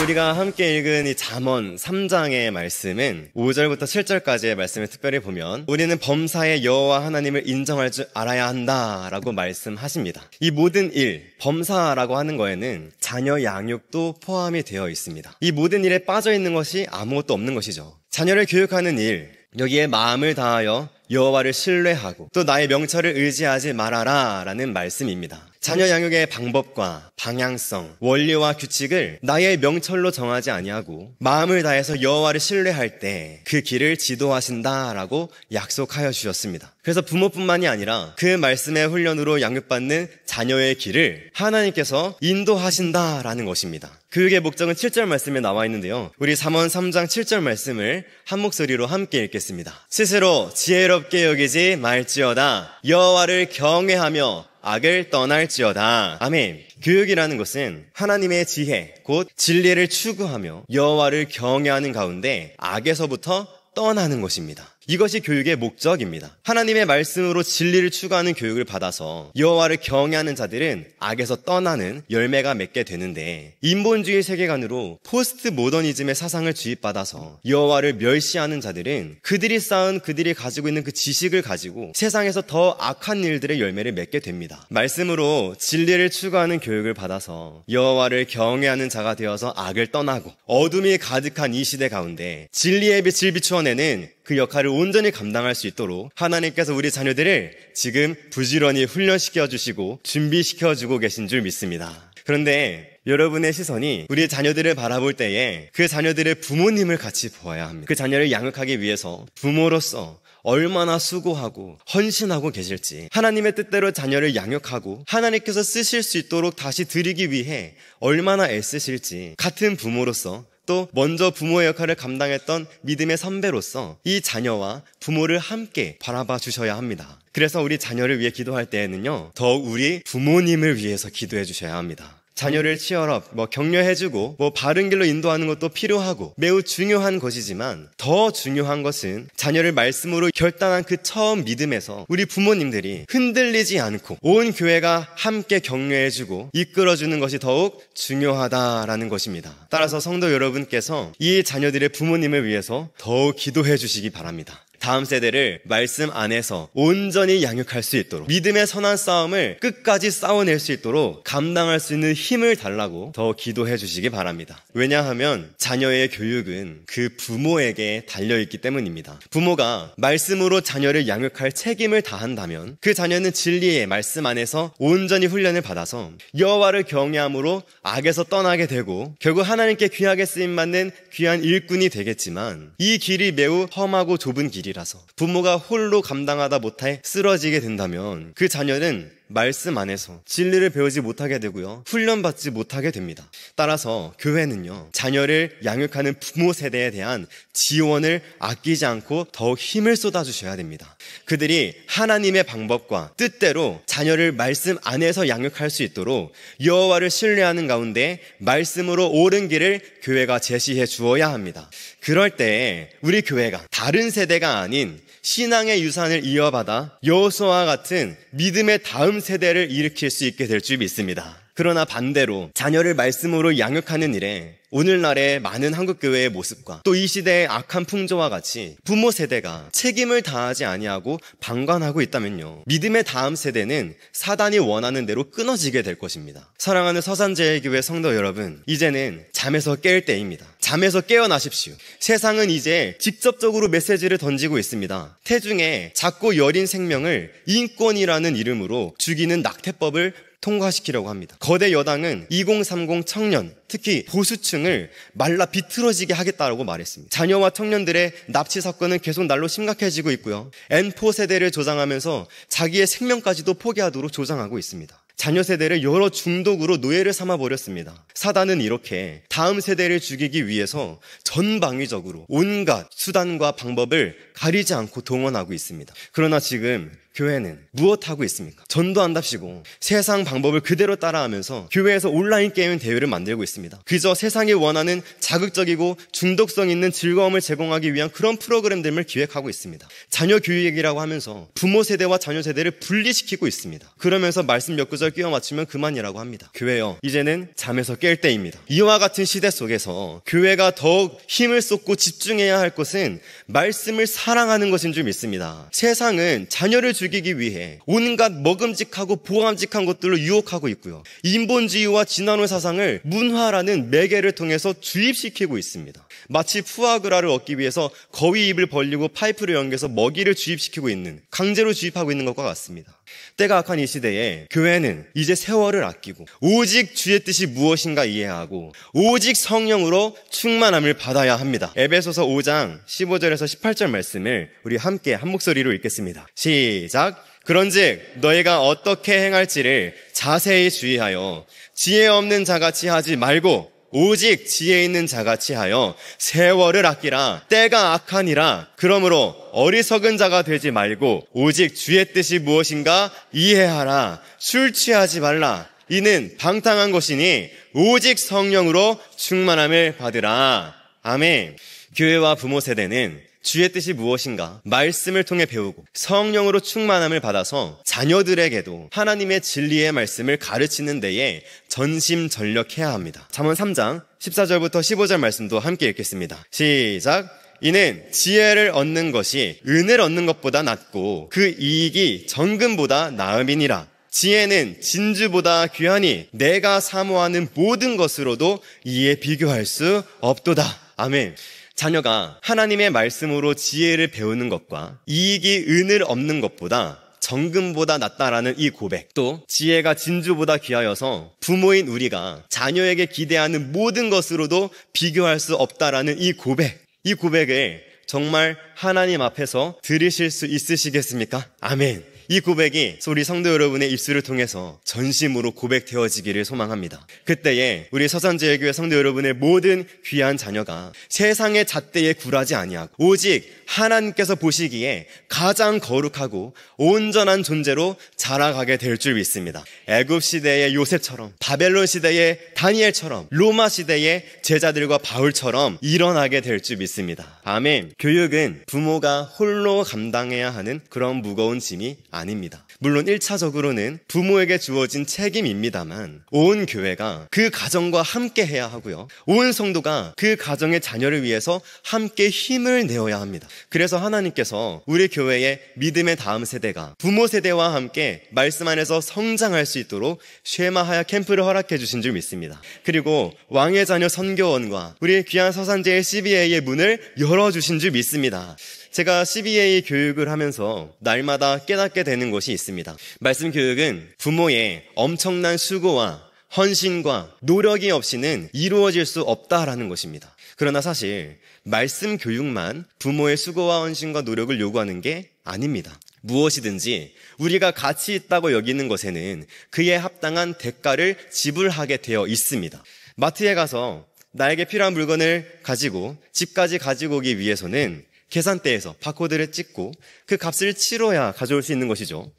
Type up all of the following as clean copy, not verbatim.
우리가 함께 읽은 이 잠언 3장의 말씀은 5절부터 7절까지의 말씀을 특별히 보면 우리는 범사의 여호와 하나님을 인정할 줄 알아야 한다라고 말씀하십니다. 이 모든 일, 범사라고 하는 거에는 자녀 양육도 포함이 되어 있습니다. 이 모든 일에 빠져 있는 것이 아무것도 없는 것이죠. 자녀를 교육하는 일, 여기에 마음을 다하여 여호와를 신뢰하고 또 나의 명철을 의지하지 말아라 라는 말씀입니다. 자녀 양육의 방법과 방향성, 원리와 규칙을 나의 명철로 정하지 아니하고 마음을 다해서 여호와를 신뢰할 때 그 길을 지도하신다라고 약속하여 주셨습니다. 그래서 부모뿐만이 아니라 그 말씀의 훈련으로 양육받는 자녀의 길을 하나님께서 인도하신다라는 것입니다. 교육의 목적은 7절 말씀에 나와 있는데요. 우리 잠언 3장 7절 말씀을 한 목소리로 함께 읽겠습니다. 스스로 지혜롭게 여기지 말지어다. 여호와를 경외하며 악을 떠날지어다. 아멘. 교육이라는 것은 하나님의 지혜, 곧 진리를 추구하며 여호와를 경외하는 가운데 악에서부터 떠나는 것입니다. 이것이 교육의 목적입니다. 하나님의 말씀으로 진리를 추구하는 교육을 받아서 여호와를 경외하는 자들은 악에서 떠나는 열매가 맺게 되는데, 인본주의 세계관으로 포스트 모더니즘의 사상을 주입받아서 여호와를 멸시하는 자들은 그들이 가지고 있는 그 지식을 가지고 세상에서 더 악한 일들의 열매를 맺게 됩니다. 말씀으로 진리를 추구하는 교육을 받아서 여호와를 경외하는 자가 되어서 악을 떠나고 어둠이 가득한 이 시대 가운데 진리의 빛을 비추어내는 그 역할을 온전히 감당할 수 있도록 하나님께서 우리 자녀들을 지금 부지런히 훈련시켜 주시고 준비시켜 주고 계신 줄 믿습니다. 그런데 여러분의 시선이 우리 자녀들을 바라볼 때에 그 자녀들의 부모님을 같이 보아야 합니다. 그 자녀를 양육하기 위해서 부모로서 얼마나 수고하고 헌신하고 계실지, 하나님의 뜻대로 자녀를 양육하고 하나님께서 쓰실 수 있도록 다시 드리기 위해 얼마나 애쓰실지, 같은 부모로서 또 먼저 부모의 역할을 감당했던 믿음의 선배로서 이 자녀와 부모를 함께 바라봐 주셔야 합니다. 그래서 우리 자녀를 위해 기도할 때에는요, 더욱 우리 부모님을 위해서 기도해 주셔야 합니다. 자녀를 치열업, 격려해주고 바른 길로 인도하는 것도 필요하고 매우 중요한 것이지만, 더 중요한 것은 자녀를 말씀으로 결단한 그 처음 믿음에서 우리 부모님들이 흔들리지 않고 온 교회가 함께 격려해주고 이끌어주는 것이 더욱 중요하다라는 것입니다. 따라서 성도 여러분께서 이 자녀들의 부모님을 위해서 더욱 기도해 주시기 바랍니다. 다음 세대를 말씀 안에서 온전히 양육할 수 있도록, 믿음의 선한 싸움을 끝까지 싸워낼 수 있도록 감당할 수 있는 힘을 달라고 더 기도해 주시기 바랍니다. 왜냐하면 자녀의 교육은 그 부모에게 달려있기 때문입니다. 부모가 말씀으로 자녀를 양육할 책임을 다한다면 그 자녀는 진리의 말씀 안에서 온전히 훈련을 받아서 여호와를 경외함으로 악에서 떠나게 되고 결국 하나님께 귀하게 쓰임받는 귀한 일꾼이 되겠지만, 이 길이 매우 험하고 좁은 길이라서 부모가 홀로 감당하다 못해 쓰러지게 된다면 그 자녀는 말씀 안에서 진리를 배우지 못하게 되고요, 훈련받지 못하게 됩니다. 따라서 교회는요, 자녀를 양육하는 부모 세대에 대한 지원을 아끼지 않고 더욱 힘을 쏟아주셔야 됩니다. 그들이 하나님의 방법과 뜻대로 자녀를 말씀 안에서 양육할 수 있도록 여호와를 신뢰하는 가운데 말씀으로 옳은 길을 교회가 제시해 주어야 합니다. 그럴 때 우리 교회가 다른 세대가 아닌 신앙의 유산을 이어받아 여호수아와 같은 믿음의 다음 세대를 일으킬 수 있게 될 줄 믿습니다. 그러나 반대로 자녀를 말씀으로 양육하는 일에 오늘날의 많은 한국교회의 모습과 또 이 시대의 악한 풍조와 같이 부모 세대가 책임을 다하지 아니하고 방관하고 있다면요, 믿음의 다음 세대는 사단이 원하는 대로 끊어지게 될 것입니다. 사랑하는 서산제일교회 성도 여러분, 이제는 잠에서 깰 때입니다. 잠에서 깨어나십시오. 세상은 이제 직접적으로 메시지를 던지고 있습니다. 태중에 작고 여린 생명을 인권이라는 이름으로 죽이는 낙태법을 통과시키려고 합니다. 거대 여당은 2030 청년, 특히 보수층을 말라 비틀어지게 하겠다고 말했습니다. 자녀와 청년들의 납치 사건은 계속 날로 심각해지고 있고요, N4 세대를 조장하면서 자기의 생명까지도 포기하도록 조장하고 있습니다. 자녀 세대를 여러 중독으로 노예를 삼아버렸습니다. 사단은 이렇게 다음 세대를 죽이기 위해서 전방위적으로 온갖 수단과 방법을 가리지 않고 동원하고 있습니다. 그러나 지금 교회는 무엇하고 있습니까? 전도한답시고 세상 방법을 그대로 따라하면서 교회에서 온라인 게임 대회를 만들고 있습니다. 그저 세상이 원하는 자극적이고 중독성 있는 즐거움을 제공하기 위한 그런 프로그램들을 기획하고 있습니다. 자녀 교육이라고 하면서 부모 세대와 자녀 세대를 분리시키고 있습니다. 그러면서 말씀 몇 구절 끼워 맞추면 그만이라고 합니다. 교회요, 이제는 잠에서 깰 때입니다. 이와 같은 시대 속에서 교회가 더욱 힘을 쏟고 집중해야 할 것은 말씀을 사랑하는 것인 줄 믿습니다. 세상은 자녀를 죽이기 위해 온갖 먹음직하고 보암직한 것들로 유혹하고 있고요. 인본주의와 진화론 사상을 문화라는 매개를 통해서 주입시키고 있습니다. 마치 푸아그라를 얻기 위해서 거위 입을 벌리고 파이프를 연결해서 먹이를 주입시키고 있는, 강제로 주입하고 있는 것과 같습니다. 때가 악한 이 시대에 교회는 이제 세월을 아끼고 오직 주의 뜻이 무엇인가 이해하고 오직 성령으로 충만함을 받아야 합니다. 에베소서 5장 15절에서 18절 말씀을 우리 함께 한 목소리로 읽겠습니다. 시작! 그런즉 너희가 어떻게 행할지를 자세히 주의하여 지혜 없는 자같이 하지 말고 오직 지혜 있는 자같이 하여 세월을 아끼라. 때가 악하니라. 그러므로 어리석은 자가 되지 말고 오직 주의 뜻이 무엇인가 이해하라. 술 취하지 말라. 이는 방탕한 것이니 오직 성령으로 충만함을 받으라. 아멘. 교회와 부모 세대는 주의 뜻이 무엇인가 말씀을 통해 배우고 성령으로 충만함을 받아서 자녀들에게도 하나님의 진리의 말씀을 가르치는 데에 전심전력해야 합니다. 잠언 3장 14절부터 15절 말씀도 함께 읽겠습니다. 시작! 이는 지혜를 얻는 것이 은을 얻는 것보다 낫고 그 이익이 정금보다 나음이니라. 지혜는 진주보다 귀하니 내가 사모하는 모든 것으로도 이에 비교할 수 없도다. 아멘. 자녀가 하나님의 말씀으로 지혜를 배우는 것과 이익이 은을 얻는 것보다 정금보다 낫다라는 이 고백, 또 지혜가 진주보다 귀하여서 부모인 우리가 자녀에게 기대하는 모든 것으로도 비교할 수 없다라는 이 고백을 정말 하나님 앞에서 들으실 수 있으시겠습니까? 아멘. 이 고백이 우리 성도 여러분의 입술을 통해서 전심으로 고백되어지기를 소망합니다. 그때에 우리 서산제일교회 성도 여러분의 모든 귀한 자녀가 세상의 잣대에 굴하지 아니하고 오직 하나님께서 보시기에 가장 거룩하고 온전한 존재로 자라가게 될 줄 믿습니다. 애굽 시대의 요셉처럼, 바벨론 시대의 다니엘처럼, 로마 시대의 제자들과 바울처럼 일어나게 될 줄 믿습니다. 아멘. 교육은 부모가 홀로 감당해야 하는 그런 무거운 짐이 아닙니다. 물론 1차적으로는 부모에게 주어진 책임입니다만 온 교회가 그 가정과 함께 해야 하고요. 온 성도가 그 가정의 자녀를 위해서 함께 힘을 내어야 합니다. 그래서 하나님께서 우리 교회의 믿음의 다음 세대가 부모 세대와 함께 말씀 안에서 성장할 수 있도록 쉐마하야 캠프를 허락해 주신 줄 믿습니다. 그리고 왕의 자녀 선교원과 우리 귀한 서산제의 CBA의 문을 열어주신 줄 믿습니다. 제가 CBA 교육을 하면서 날마다 깨닫게 되는 것이 있습니다. 말씀 교육은 부모의 엄청난 수고와 헌신과 노력이 없이는 이루어질 수 없다라는 것입니다. 그러나 사실 말씀 교육만 부모의 수고와 헌신과 노력을 요구하는 게 아닙니다. 무엇이든지 우리가 가치 있다고 여기는 것에는 그에 합당한 대가를 지불하게 되어 있습니다. 마트에 가서 나에게 필요한 물건을 가지고 집까지 가지고 오기 위해서는 계산대에서 바코드를 찍고 그 값을 치러야 가져올 수 있는 것이죠.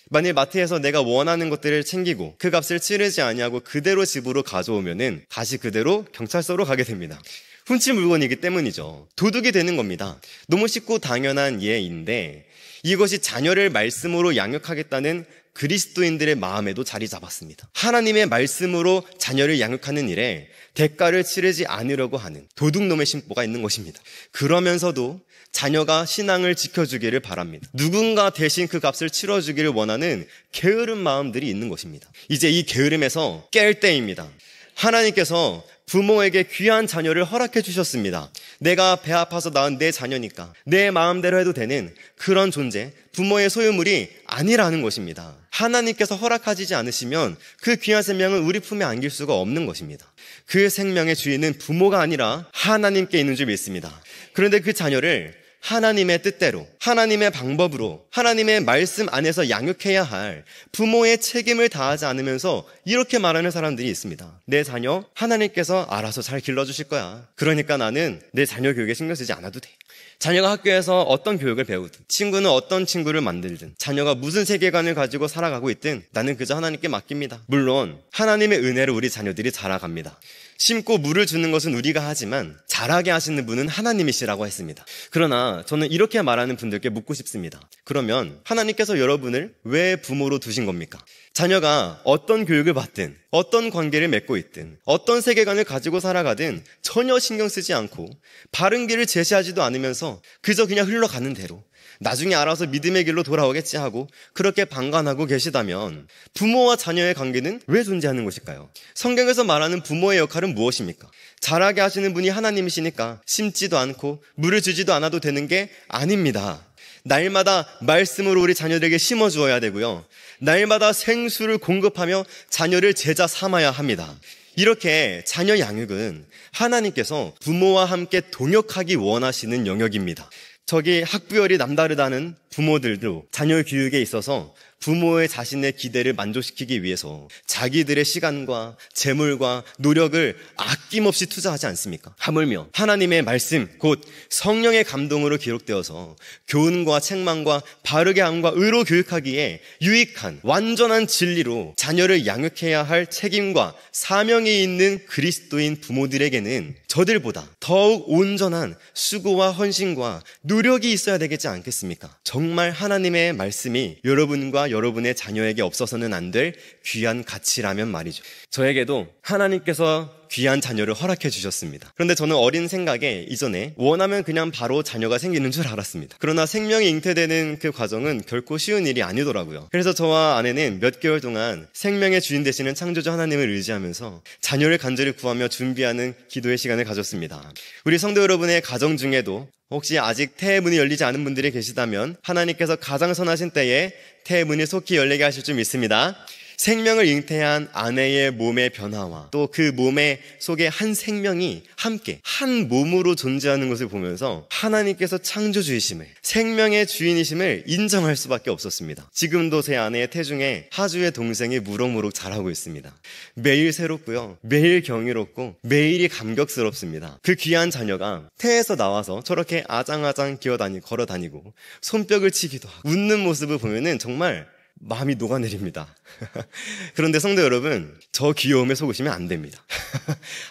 만일 마트에서 내가 원하는 것들을 챙기고 그 값을 치르지 아니하고 그대로 집으로 가져오면은 다시 그대로 경찰서로 가게 됩니다. 훔친 물건이기 때문이죠. 도둑이 되는 겁니다. 너무 쉽고 당연한 예인데 이것이 자녀를 말씀으로 양육하겠다는 그리스도인들의 마음에도 자리 잡았습니다. 하나님의 말씀으로 자녀를 양육하는 일에 대가를 치르지 않으려고 하는 도둑놈의 심보가 있는 것입니다. 그러면서도 자녀가 신앙을 지켜주기를 바랍니다. 누군가 대신 그 값을 치러주기를 원하는 게으른 마음들이 있는 것입니다. 이제 이 게으름에서 깰 때입니다. 하나님께서 부모에게 귀한 자녀를 허락해 주셨습니다. 내가 배 아파서 낳은 내 자녀니까 내 마음대로 해도 되는 그런 존재, 부모의 소유물이 아니라는 것입니다. 하나님께서 허락하지 않으시면 그 귀한 생명은 우리 품에 안길 수가 없는 것입니다. 그 생명의 주인은 부모가 아니라 하나님께 있는 줄 믿습니다. 그런데 그 자녀를 하나님의 뜻대로, 하나님의 방법으로, 하나님의 말씀 안에서 양육해야 할 부모의 책임을 다하지 않으면서 이렇게 말하는 사람들이 있습니다. 내 자녀 하나님께서 알아서 잘 길러주실 거야. 그러니까 나는 내 자녀 교육에 신경 쓰지 않아도 돼. 자녀가 학교에서 어떤 교육을 배우든, 친구는 어떤 친구를 만들든, 자녀가 무슨 세계관을 가지고 살아가고 있든 나는 그저 하나님께 맡깁니다. 물론 하나님의 은혜로 우리 자녀들이 자라갑니다. 심고 물을 주는 것은 우리가 하지만 자라게 하시는 분은 하나님이시라고 했습니다. 그러나 저는 이렇게 말하는 분들께 묻고 싶습니다. 그러면 하나님께서 여러분을 왜 부모로 두신 겁니까? 자녀가 어떤 교육을 받든, 어떤 관계를 맺고 있든, 어떤 세계관을 가지고 살아가든 전혀 신경 쓰지 않고 바른 길을 제시하지도 않으면서 그저 그냥 흘러가는 대로 나중에 알아서 믿음의 길로 돌아오겠지 하고 그렇게 방관하고 계시다면 부모와 자녀의 관계는 왜 존재하는 것일까요? 성경에서 말하는 부모의 역할은 무엇입니까? 자라게 하시는 분이 하나님이시니까 심지도 않고 물을 주지도 않아도 되는 게 아닙니다. 날마다 말씀으로 우리 자녀들에게 심어주어야 되고요. 날마다 생수를 공급하며 자녀를 제자 삼아야 합니다. 이렇게 자녀 양육은 하나님께서 부모와 함께 동역하기 원하시는 영역입니다. 저기 학부열이 남다르다는 부모들도 자녀 교육에 있어서 부모의 자신의 기대를 만족시키기 위해서 자기들의 시간과 재물과 노력을 아낌없이 투자하지 않습니까? 하물며 하나님의 말씀, 곧 성령의 감동으로 기록되어서 교훈과 책망과 바르게 함과 의로 교육하기에 유익한 완전한 진리로 자녀를 양육해야 할 책임과 사명이 있는 그리스도인 부모들에게는 저들보다 더욱 온전한 수고와 헌신과 노력이 있어야 되겠지 않겠습니까? 정말 하나님의 말씀이 여러분과 여러분의 자녀에게 없어서는 안 될 귀한 가치라면 말이죠. 저에게도 하나님께서 귀한 자녀를 허락해 주셨습니다. 그런데 저는 어린 생각에 이전에 원하면 그냥 바로 자녀가 생기는 줄 알았습니다. 그러나 생명이 잉태되는 그 과정은 결코 쉬운 일이 아니더라고요. 그래서 저와 아내는 몇 개월 동안 생명의 주인 되시는 창조주 하나님을 의지하면서 자녀를 간절히 구하며 준비하는 기도의 시간을 가졌습니다. 우리 성도 여러분의 가정 중에도 혹시 아직 태의 문이 열리지 않은 분들이 계시다면 하나님께서 가장 선하신 때에 태의 문이 속히 열리게 하실 줄 믿습니다. 생명을 잉태한 아내의 몸의 변화와 또 그 몸의 속에 한 생명이 함께 한 몸으로 존재하는 것을 보면서 하나님께서 창조주이심을, 생명의 주인이심을 인정할 수밖에 없었습니다. 지금도 제 아내의 태중에 하주의 동생이 무럭무럭 자라고 있습니다. 매일 새롭고요, 매일 경이롭고 매일이 감격스럽습니다. 그 귀한 자녀가 태에서 나와서 저렇게 아장아장 걸어다니고 손뼉을 치기도 하고 웃는 모습을 보면은 정말 마음이 녹아내립니다. 그런데 성도 여러분, 저 귀여움에 속으시면 안 됩니다.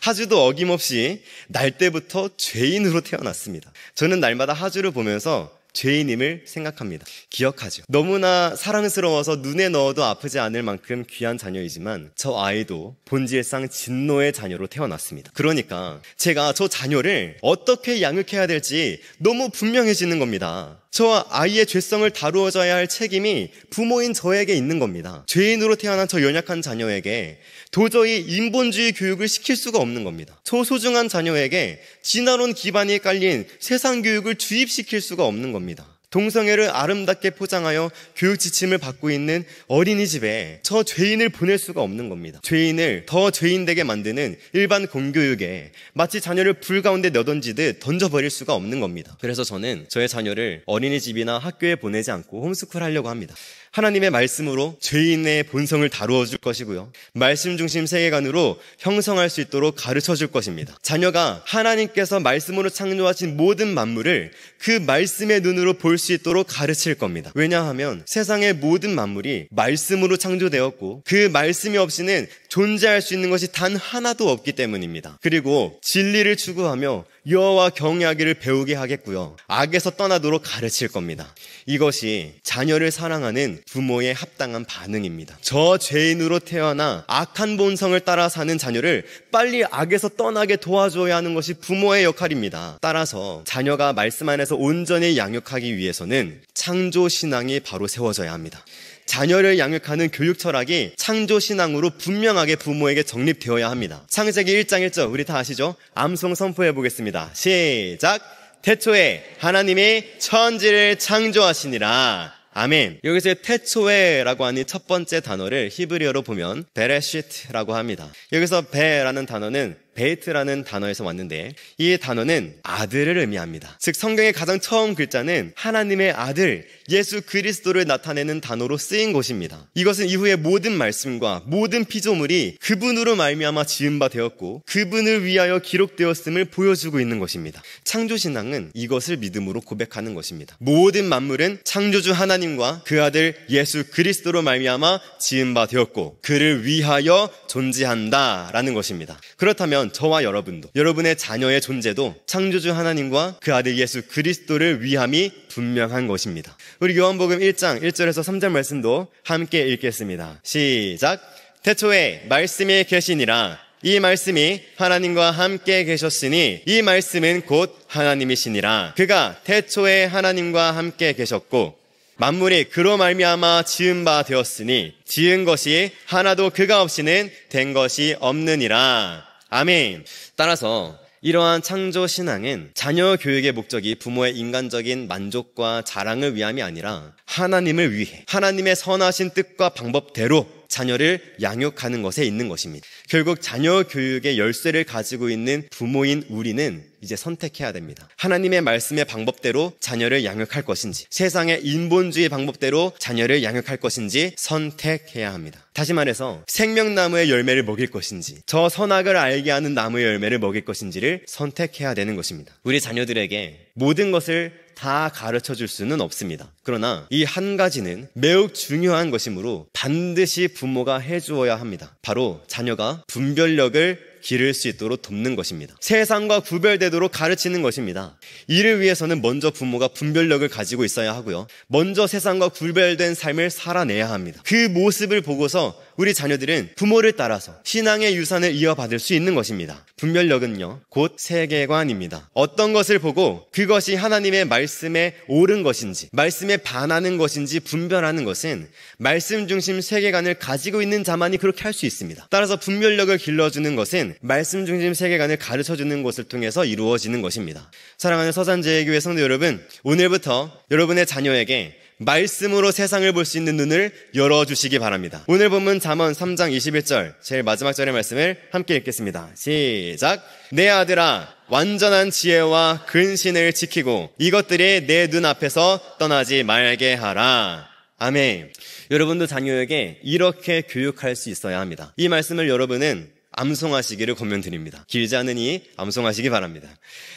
하주도 어김없이 날 때부터 죄인으로 태어났습니다. 저는 날마다 하주를 보면서 죄인임을 생각합니다. 기억하죠. 너무나 사랑스러워서 눈에 넣어도 아프지 않을 만큼 귀한 자녀이지만 저 아이도 본질상 진노의 자녀로 태어났습니다. 그러니까 제가 저 자녀를 어떻게 양육해야 될지 너무 분명해지는 겁니다. 저 아이의 죄성을 다루어져야 할 책임이 부모인 저에게 있는 겁니다. 죄인으로 태어난 저 연약한 자녀에게 도저히 인본주의 교육을 시킬 수가 없는 겁니다. 저 소중한 자녀에게 진화론 기반이 깔린 세상 교육을 주입시킬 수가 없는 겁니다. 동성애를 아름답게 포장하여 교육 지침을 받고 있는 어린이집에 저 죄인을 보낼 수가 없는 겁니다. 죄인을 더 죄인되게 만드는 일반 공교육에 마치 자녀를 불 가운데 내던지듯 던져버릴 수가 없는 겁니다. 그래서 저는 저의 자녀를 어린이집이나 학교에 보내지 않고 홈스쿨 하려고 합니다. 하나님의 말씀으로 죄인의 본성을 다루어 줄 것이고요, 말씀 중심 세계관으로 형성할 수 있도록 가르쳐 줄 것입니다. 자녀가 하나님께서 말씀으로 창조하신 모든 만물을 그 말씀의 눈으로 볼 수 있도록 가르칠 겁니다. 왜냐하면 세상의 모든 만물이 말씀으로 창조되었고 그 말씀이 없이는 존재할 수 있는 것이 단 하나도 없기 때문입니다. 그리고 진리를 추구하며 여호와 경외하기를 배우게 하겠고요, 악에서 떠나도록 가르칠 겁니다. 이것이 자녀를 사랑하는 부모의 합당한 반응입니다. 저 죄인으로 태어나 악한 본성을 따라 사는 자녀를 빨리 악에서 떠나게 도와줘야 하는 것이 부모의 역할입니다. 따라서 자녀가 말씀 안에서 온전히 양육하기 위해서는 창조신앙이 바로 세워져야 합니다. 자녀를 양육하는 교육 철학이 창조신앙으로 분명하게 부모에게 정립되어야 합니다. 창세기 1장 1절 우리 다 아시죠? 암송 선포해 보겠습니다. 시작! 태초에 하나님이 천지를 창조하시니라. 아멘. 여기서 태초에라고 하는 첫 번째 단어를 히브리어로 보면 베레시트라고 합니다. 여기서 베라는 단어는 베이트라는 단어에서 왔는데 이 단어는 아들을 의미합니다. 즉 성경의 가장 처음 글자는 하나님의 아들 예수 그리스도를 나타내는 단어로 쓰인 것입니다. 이것은 이후의 모든 말씀과 모든 피조물이 그분으로 말미암아 지은 바 되었고 그분을 위하여 기록되었음을 보여주고 있는 것입니다. 창조신앙은 이것을 믿음으로 고백하는 것입니다. 모든 만물은 창조주 하나님과 그 아들 예수 그리스도로 말미암아 지은 바 되었고 그를 위하여 존재한다라는 것입니다. 그렇다면 저와 여러분도, 여러분의 자녀의 존재도 창조주 하나님과 그 아들 예수 그리스도를 위함이 분명한 것입니다. 우리 요한복음 1장 1절에서 3절 말씀도 함께 읽겠습니다. 시작. 태초에 말씀이 계시니라. 이 말씀이 하나님과 함께 계셨으니 이 말씀은 곧 하나님이시니라. 그가 태초에 하나님과 함께 계셨고 만물이 그로 말미암아 지은 바 되었으니 지은 것이 하나도 그가 없이는 된 것이 없느니라. 아멘. 따라서 이러한 창조 신앙은 자녀 교육의 목적이 부모의 인간적인 만족과 자랑을 위함이 아니라 하나님을 위해 하나님의 선하신 뜻과 방법대로 자녀를 양육하는 것에 있는 것입니다. 결국 자녀 교육의 열쇠를 가지고 있는 부모인 우리는 이제 선택해야 됩니다. 하나님의 말씀의 방법대로 자녀를 양육할 것인지 세상의 인본주의 방법대로 자녀를 양육할 것인지 선택해야 합니다. 다시 말해서 생명나무의 열매를 먹일 것인지 저 선악을 알게 하는 나무의 열매를 먹일 것인지를 선택해야 되는 것입니다. 우리 자녀들에게 모든 것을 다 가르쳐 줄 수는 없습니다. 그러나 이 한 가지는 매우 중요한 것이므로 반드시 부모가 해주어야 합니다. 바로 자녀가 분별력을 기를 수 있도록 돕는 것입니다. 세상과 구별되도록 가르치는 것입니다. 이를 위해서는 먼저 부모가 분별력을 가지고 있어야 하고요. 먼저 세상과 구별된 삶을 살아내야 합니다. 그 모습을 보고서 우리 자녀들은 부모를 따라서 신앙의 유산을 이어받을 수 있는 것입니다. 분별력은요, 곧 세계관입니다. 어떤 것을 보고 그것이 하나님의 말씀에 옳은 것인지, 말씀에 반하는 것인지 분별하는 것은 말씀 중심 세계관을 가지고 있는 자만이 그렇게 할 수 있습니다. 따라서 분별력을 길러주는 것은 말씀 중심 세계관을 가르쳐주는 것을 통해서 이루어지는 것입니다. 사랑하는 서산제일교회 성도 여러분, 오늘부터 여러분의 자녀에게 말씀으로 세상을 볼 수 있는 눈을 열어주시기 바랍니다. 오늘 본문 잠언 3장 21절 제일 마지막 절의 말씀을 함께 읽겠습니다. 시작. 내 아들아 완전한 지혜와 근신을 지키고 이것들이 내 눈앞에서 떠나지 말게 하라. 아멘. 여러분도 자녀에게 이렇게 교육할 수 있어야 합니다. 이 말씀을 여러분은 암송하시기를 권면드립니다. 길지 않으니 암송하시기 바랍니다.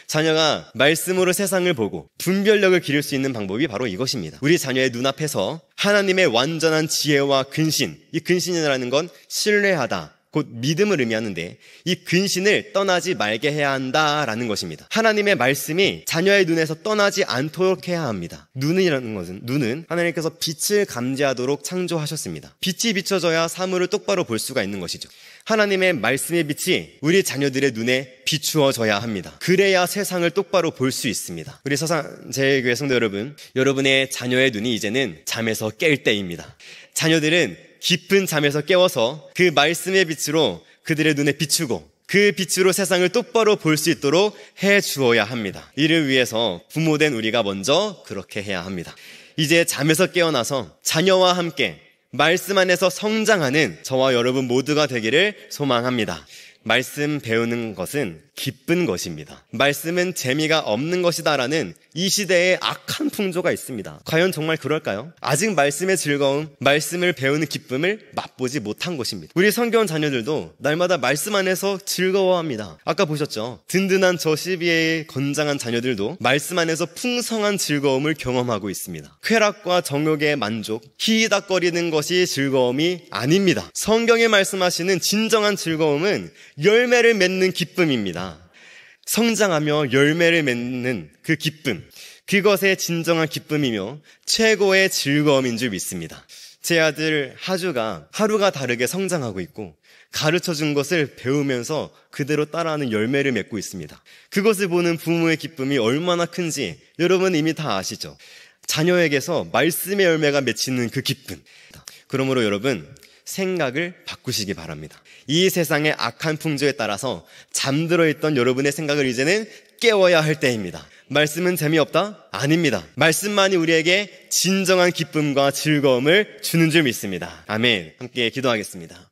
자녀가 말씀으로 세상을 보고 분별력을 기를 수 있는 방법이 바로 이것입니다. 우리 자녀의 눈앞에서 하나님의 완전한 지혜와 근신, 이 근신이라는 건 신뢰하다, 곧 믿음을 의미하는데 이 근신을 떠나지 말게 해야 한다라는 것입니다. 하나님의 말씀이 자녀의 눈에서 떠나지 않도록 해야 합니다. 눈이라는 것은, 눈은 하나님께서 빛을 감지하도록 창조하셨습니다. 빛이 비춰져야 사물을 똑바로 볼 수가 있는 것이죠. 하나님의 말씀의 빛이 우리 자녀들의 눈에 비추어져야 합니다. 그래야 세상을 똑바로 볼 수 있습니다. 우리 서산제일교회 성도 여러분, 여러분의 자녀의 눈이 이제는 잠에서 깰 때입니다. 자녀들은 깊은 잠에서 깨워서 그 말씀의 빛으로 그들의 눈에 비추고 그 빛으로 세상을 똑바로 볼 수 있도록 해 주어야 합니다. 이를 위해서 부모된 우리가 먼저 그렇게 해야 합니다. 이제 잠에서 깨어나서 자녀와 함께 말씀 안에서 성장하는 저와 여러분 모두가 되기를 소망합니다. 말씀 배우는 것은 기쁜 것입니다. 말씀은 재미가 없는 것이다라는 이 시대에 악한 풍조가 있습니다. 과연 정말 그럴까요? 아직 말씀의 즐거움, 말씀을 배우는 기쁨을 맛보지 못한 것입니다. 우리 성경 자녀들도 날마다 말씀 안에서 즐거워합니다. 아까 보셨죠? 든든한 저 12회의 건장한 자녀들도 말씀 안에서 풍성한 즐거움을 경험하고 있습니다. 쾌락과 정욕의 만족, 희희닥거리는 것이 즐거움이 아닙니다. 성경에 말씀하시는 진정한 즐거움은 열매를 맺는 기쁨입니다. 성장하며 열매를 맺는 그 기쁨, 그것의 진정한 기쁨이며 최고의 즐거움인 줄 믿습니다. 제 아들 하주가 하루가 다르게 성장하고 있고 가르쳐준 것을 배우면서 그대로 따라하는 열매를 맺고 있습니다. 그것을 보는 부모의 기쁨이 얼마나 큰지 여러분 이미 다 아시죠? 자녀에게서 말씀의 열매가 맺히는 그 기쁨. 그러므로 여러분 생각을 바꾸시기 바랍니다. 이 세상의 악한 풍조에 따라서 잠들어 있던 여러분의 생각을 이제는 깨워야 할 때입니다. 말씀은 재미없다? 아닙니다. 말씀만이 우리에게 진정한 기쁨과 즐거움을 주는 줄 믿습니다. 아멘. 함께 기도하겠습니다.